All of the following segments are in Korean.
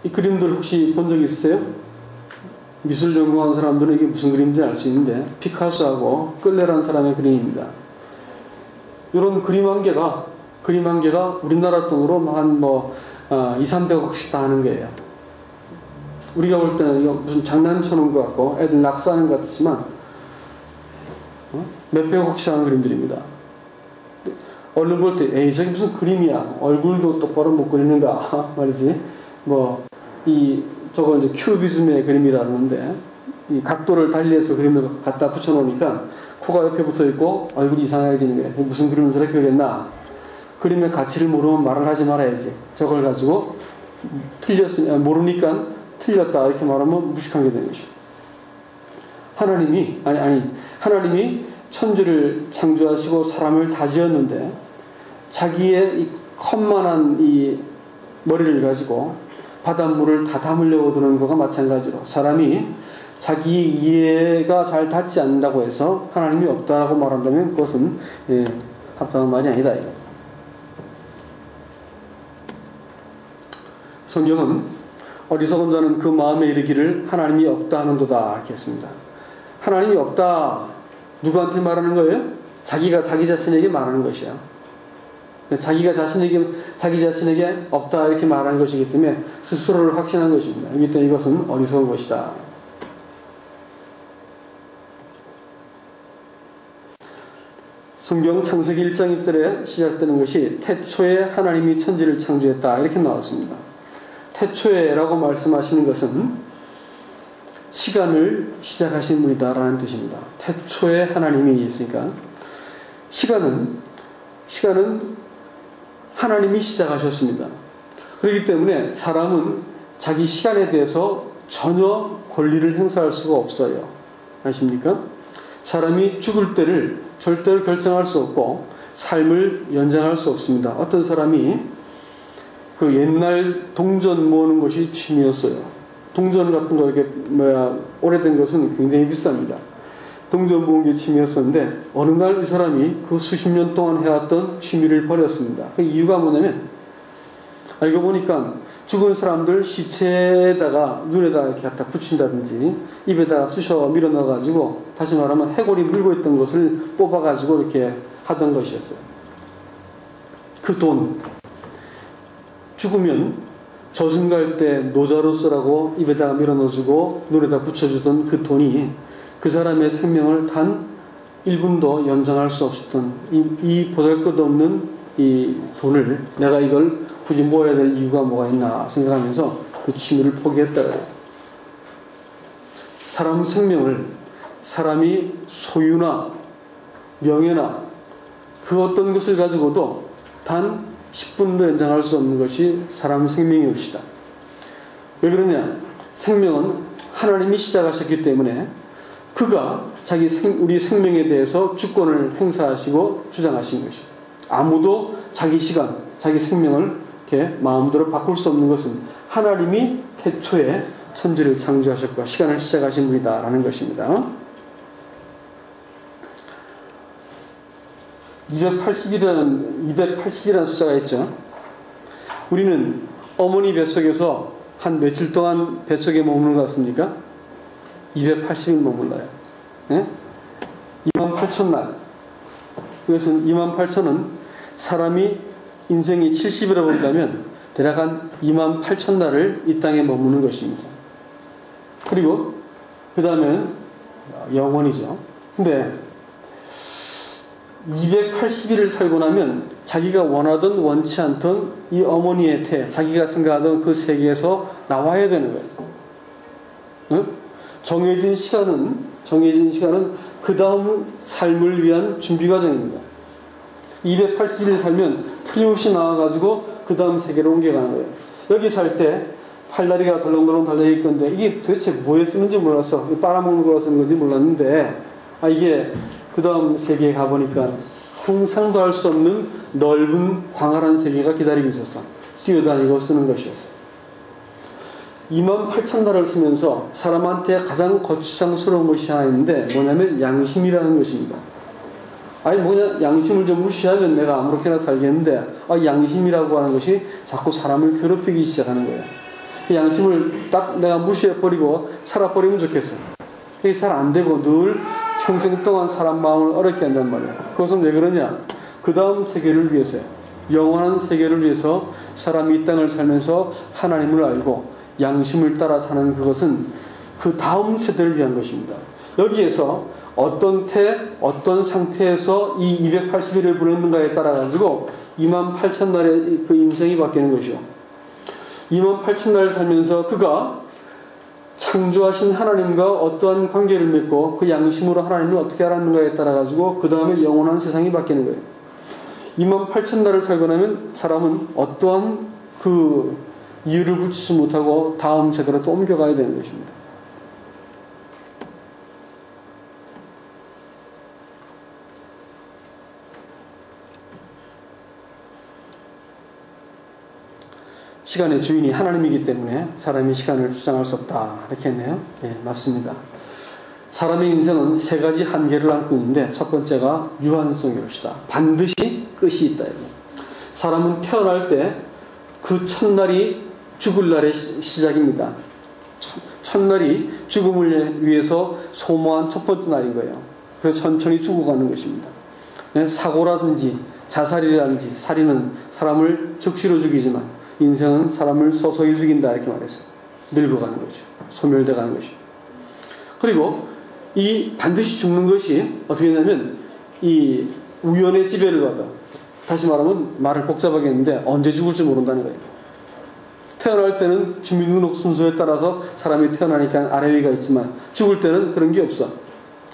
이 그림들 혹시 본 적 있으세요? 미술 전공한 사람들은 이게 무슨 그림인지 알 수 있는데 피카소하고 끌레라는 사람의 그림입니다. 이런 그림 한 개가 우리나라 돈으로 한 2, 300억씩 다 하는 거예요. 우리가 볼 때는 이거 무슨 장난쳐놓은 것 같고 애들 낙서하는 것 같지만 몇백억씩 하는 그림들입니다. 얼른 볼 때 에이 저게 무슨 그림이야, 얼굴도 똑바로 못 그리는가 말이지. 저걸 이제 큐비즘의 그림이라 그러는데 이 각도를 달리해서 그림을 갖다 붙여놓으니까 코가 옆에 붙어있고 얼굴이 이상해지는 거예요. 무슨 그림을 저렇게 그렸나. 그림의 가치를 모르면 말을 하지 말아야지. 저걸 가지고 모르니까 틀렸다 이렇게 말하면 무식한 게 되는 것이죠. 하나님이 천지를 창조하시고 사람을 다 지었는데 자기의 이 컵만한 이 머리를 가지고 바닷물을 다 담으려고 드는 것과 마찬가지로 사람이 자기 이해가 잘 닿지 않는다고 해서 하나님이 없다고 말한다면 그것은 합당한 말이 아니다. 성경은 어리석은 자는 그 마음에 이르기를 하나님이 없다 하는도다 이렇게 했습니다. 하나님이 없다 누구한테 말하는 거예요? 자기가 자기 자신에게 말하는 것이에요. 자기 자신에게 없다 이렇게 말하는 것이기 때문에 스스로를 확신한 것입니다. 이기 때문에 이것은 어리석은 것이다. 성경 창세기 1장 1절에 시작되는 것이 태초에 하나님이 천지를 창조했다 이렇게 나왔습니다. 태초에라고 말씀하시는 것은 시간을 시작하신 분이다라는 뜻입니다. 태초에 하나님이 있으니까 시간은 하나님이 시작하셨습니다. 그렇기 때문에 사람은 자기 시간에 대해서 전혀 권리를 행사할 수가 없어요. 아십니까? 사람이 죽을 때를 절대로 결정할 수 없고 삶을 연장할 수 없습니다. 어떤 사람이 그 옛날 동전 모으는 것이 취미였어요. 동전 같은 거 이렇게 오래된 것은 굉장히 비쌉니다. 동전 모으는 게 취미였었는데 어느 날 이 사람이 그 수십 년 동안 해왔던 취미를 버렸습니다. 그 이유가 뭐냐면 알고 보니까 죽은 사람들 시체에다가 눈에다 이렇게 갖다 붙인다든지 입에다가 쑤셔 밀어넣어가지고 다시 말하면 해골이 물고 있던 것을 뽑아가지고 이렇게 하던 것이었어요. 그 돈 죽으면 저승 갈 때 노자로서라고 입에다가 밀어넣어주고 눈에다 붙여주던 그 돈이 그 사람의 생명을 단 1분도 연장할 수 없었던 이 보잘것없는 이 돈을 내가 이걸 굳이 모아야 될 이유가 뭐가 있나 생각하면서 그 취미를 포기했다 그래요. 사람 생명을 사람이 소유나 명예나 그 어떤 것을 가지고도 단 10분도 연장할 수 없는 것이 사람 생명일 것이다. 왜 그러냐? 생명은 하나님이 시작하셨기 때문에 그가 우리 생명에 대해서 주권을 행사하시고 주장하신 것이에요. 아무도 자기 시간, 자기 생명을 이렇게 마음대로 바꿀 수 없는 것은 하나님이 태초에 천지를 창조하셨고 시간을 시작하신 분이다라는 것입니다. 280이라는 숫자가 있죠. 우리는 어머니 뱃속에서 한 며칠 동안 뱃속에 머무는 것 같습니까? 280일 머물러요. 네? 28,000날. 그것은 28,000은 사람이 인생이 70이라고 본다면 대략 한 28,000날을 이 땅에 머무는 것입니다. 그리고 그 다음에는 영원이죠. 근데 280일을 살고 나면 자기가 원하든 원치 않든 이 어머니의 자기가 생각하던 그 세계에서 나와야 되는 거예요. 응? 정해진 시간은 그 다음 삶을 위한 준비 과정입니다. 280일 살면 틀림없이 나와가지고 그 다음 세계로 옮겨가는 거예요. 여기 살 때 팔다리가 덜렁덜렁 달려있을 건데 이게 도대체 뭐에 쓰는지 몰랐어. 빨아먹는 거라 쓰는 건지 몰랐는데 이게 그 다음 세계에 가보니까 상상도 할 수 없는 넓은 광활한 세계가 기다리고 있었어. 뛰어다니고 쓰는 것이었어. 28,000달을 쓰면서 사람한테 가장 거추장스러운 것이 하나 있는데 뭐냐면 양심이라는 것입니다. 양심을 좀 무시하면 내가 아무렇게나 살겠는데 양심이라고 하는 것이 자꾸 사람을 괴롭히기 시작하는 거예요. 그 양심을 딱 내가 무시해버리고 살아버리면 좋겠어. 그게 잘 안 되고 늘 평생 동안 사람 마음을 어렵게 한단 말이에요. 그것은 왜 그러냐? 그 다음 세계를 위해서요. 영원한 세계를 위해서 사람이 이 땅을 살면서 하나님을 알고 양심을 따라 사는 그것은 그 다음 세대를 위한 것입니다. 여기에서 어떤 어떤 상태에서 이 280일을 보냈는가에 따라 가지고 28,000날의 그 인생이 바뀌는 것이요. 28,000날을 살면서 그가 창조하신 하나님과 어떠한 관계를 맺고 그 양심으로 하나님을 어떻게 알았는가에 따라 가지고 그 다음에 영원한 세상이 바뀌는 거예요. 28,000날을 살고 나면 사람은 어떠한 그 이유를 붙이지 못하고 다음 세대로 또 옮겨가야 되는 것입니다. 시간의 주인이 하나님이기 때문에 사람이 시간을 주장할 수 없다. 이렇게 했네요. 네, 맞습니다. 사람의 인생은 세 가지 한계를 안고 있는데 첫 번째가 유한성일 것이다. 반드시 끝이 있다. 사람은 태어날 때 그 첫날이 죽을 날의 시작입니다. 첫날이 죽음을 위해서 소모한 첫 번째 날인 거예요. 그래서 천천히 죽어가는 것입니다. 사고라든지 자살이라든지 살인은 사람을 즉시로 죽이지만 인생은 사람을 서서히 죽인다 이렇게 말했어요. 늙어가는 거죠. 소멸돼가는 것이죠. 그리고 이 반드시 죽는 것이 어떻게 되냐면 이 우연의 지배를 받아. 다시 말하면 말을 복잡하게 했는데 언제 죽을지 모른다는 거예요. 태어날 때는 주민등록 순서에 따라서 사람이 태어나니까 아래 위가 있지만 죽을 때는 그런 게 없어.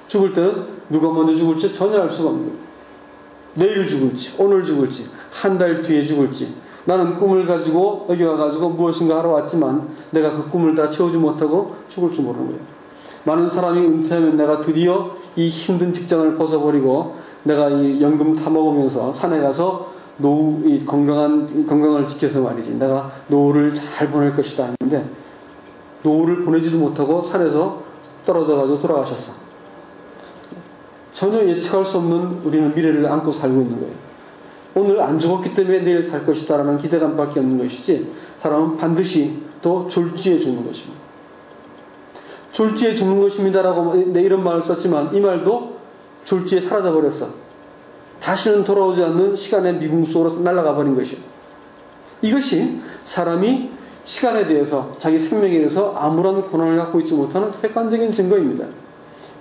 죽을 때는 누가 먼저 죽을지 전혀 알 수가 없는 거예요. 내일 죽을지 오늘 죽을지 한 달 뒤에 죽을지 나는 꿈을 가지고 여기 와가지고 무엇인가 하러 왔지만 내가 그 꿈을 다 채우지 못하고 죽을 줄 모르는 거예요. 많은 사람이 은퇴하면 내가 드디어 이 힘든 직장을 벗어버리고 내가 이 연금 타먹으면서 산에 가서 노후, 이 건강을 지켜서 말이지 내가 노후를 잘 보낼 것이다 했는데 노후를 보내지도 못하고 산에서 떨어져가지고 돌아가셨어. 전혀 예측할 수 없는 우리는 미래를 안고 살고 있는 거예요. 오늘 안 죽었기 때문에 내일 살 것이다 라는 기대감밖에 없는 것이지 사람은 반드시 또 졸지에 죽는 것입니다. 졸지에 죽는 것입니다라고 이런 말을 썼지만 이 말도 졸지에 사라져버렸어. 다시는 돌아오지 않는 시간의 미궁 속으로 날아가 버린 것이에요. 이것이 사람이 시간에 대해서 자기 생명에 대해서 아무런 권한을 갖고 있지 못하는 객관적인 증거입니다.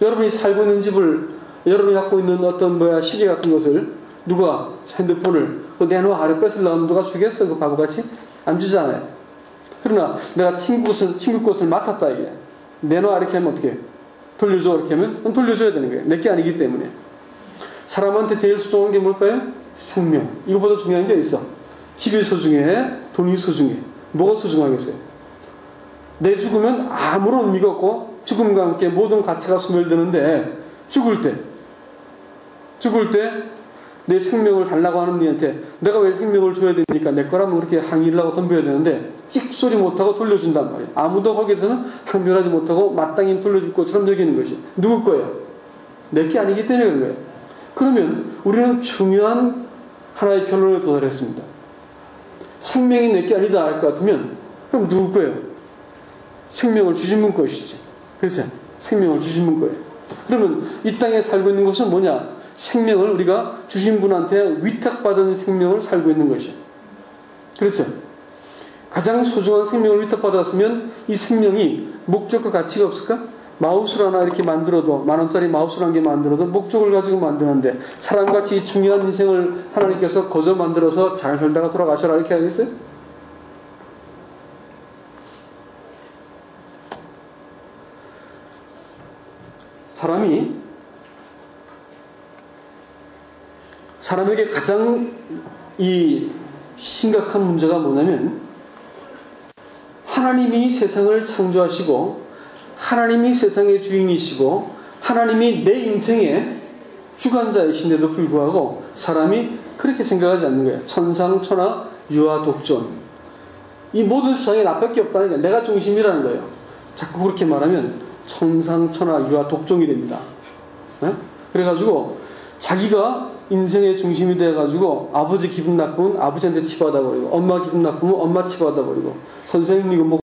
여러분이 살고 있는 집을 여러분이 갖고 있는 어떤 시계 같은 것을 누가 핸드폰을 내놔 아래 뺏으려면 누가 주겠어? 그 바보같이? 안 주잖아요. 그러나 내가 친구 것을 맡았다 이게 내놔 이렇게 하면 어떻게 해? 돌려줘 이렇게 하면 돌려줘야 되는 거예요. 내게 아니기 때문에. 사람한테 제일 소중한 게 뭘까요? 생명. 이거보다 중요한 게 있어. 집이 소중해? 돈이 소중해? 뭐가 소중하겠어요? 내 죽으면 아무런 의미가 없고 죽음과 함께 모든 가치가 소멸되는데 죽을 때 내 생명을 달라고 하는 니한테 내가 왜 생명을 줘야 되니까 내 거라면 그렇게 항의를 하고 덤벼야 되는데 찍소리 못하고 돌려준단 말이에요. 아무도 거기에서는 항변하지 못하고 마땅히 돌려줄 것처럼 여기는 것이 누구 거예요? 내 게 아니기 때문에 그런 거예요. 그러면 우리는 중요한 하나의 결론에 도달했습니다. 생명이 내 게 아니다 할 것 같으면 그럼 누구 거예요? 생명을 주신 분 것이지. 그렇죠? 생명을 주신 분 거예요. 그러면 이 땅에 살고 있는 것은 뭐냐? 생명을 우리가 주신 분한테 위탁받은 생명을 살고 있는 것이에요. 그렇죠? 가장 소중한 생명을 위탁받았으면 이 생명이 목적과 가치가 없을까? 마우스를 하나 이렇게 만들어도 10,000원짜리 마우스를 한 개 만들어도 목적을 가지고 만드는데 사람같이 이 중요한 인생을 하나님께서 거저 만들어서 잘 살다가 돌아가셔라 이렇게 하겠어요? 사람에게 가장 이 심각한 문제가 뭐냐면 하나님이 세상을 창조하시고 하나님이 세상의 주인이시고 하나님이 내 인생의 주관자이신데도 불구하고 사람이 그렇게 생각하지 않는 거예요. 천상천하 유아독존. 이 모든 세상에 나밖에 없다는 게 내가 중심이라는 거예요. 자꾸 그렇게 말하면 천상천하 유아독종이 됩니다. 네? 그래가지고 자기가 인생의 중심이 돼가지고 아버지 기분 나쁘면 아버지한테 치받아버리고 엄마 기분 나쁘면 엄마 치받아버리고 선생님 이거 뭐